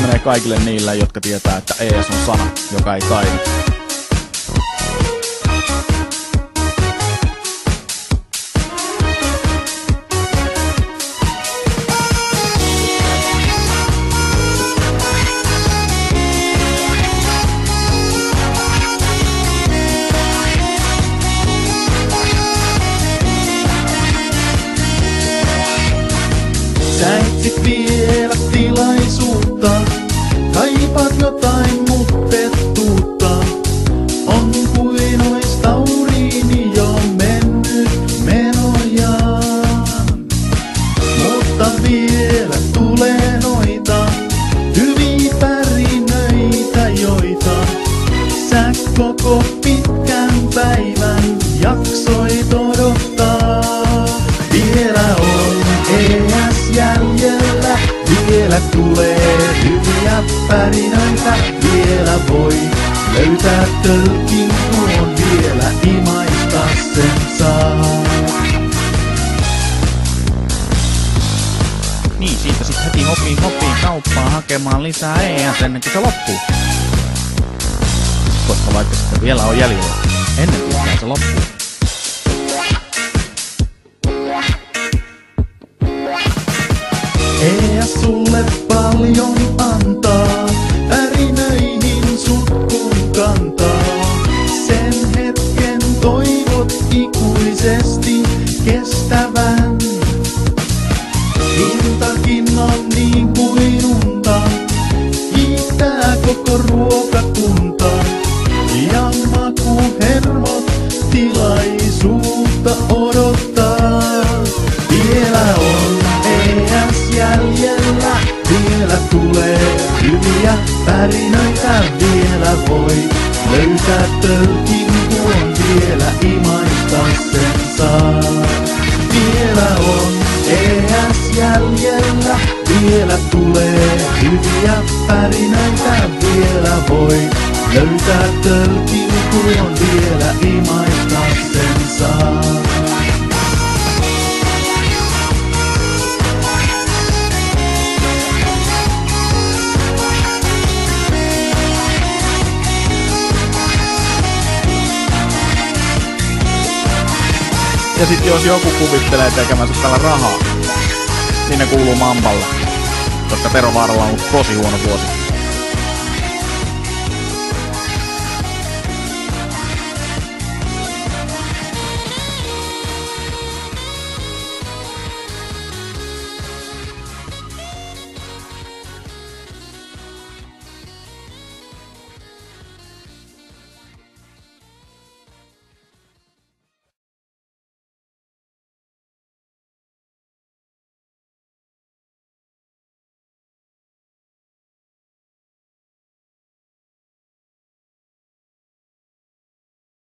menee kaikille niille, jotka tietää, että ES on sana, joka ei taida. Sä etsit vielä tilaisuutta, kaipaat jotain muttettuutta. On kuin ois tauriini jo mennyt menojaan. Mutta vielä tulee noita hyviä pärinöitä, joita sä koko pitkän päivän jaksoit odottaa. Vielä on ES jäljellä, vielä tulee hyviä pärinöitä, vielä voi löytää tölkin tuon, vielä imaista sen saa. Niin, siitä sit heti hopiin kauppaan hakemaan lisää ES ennen kuin se loppuu. Koska vaikka sitä vielä on jäljellä, ennen kuin se loppuu. ES sulle paljon antaa, pärinöihin sut kun kantaa. Sen hetken toivot ikuisesti kestävän. Hintakin on niin kuin unta, kiittää koko ruokakunta. Ja makuhermot tilaisuutta odottaa. Vielä on ES jäljellä, vielä tulee hyviä pärinöitä, vielä voi löytää tölkin tuon, vielä imaista sen saa. Vielä on ES jäljellä, vielä tulee hyviä pärinöitä, vielä voi löytää tölkin tuon, vielä imaista sen saa. Ja sit jos joku kuvittelee tekemänsä tällä rahaa, niin ne kuuluu Mamballe. Koska Tero Vaaralla on ollut tosi huono vuosi.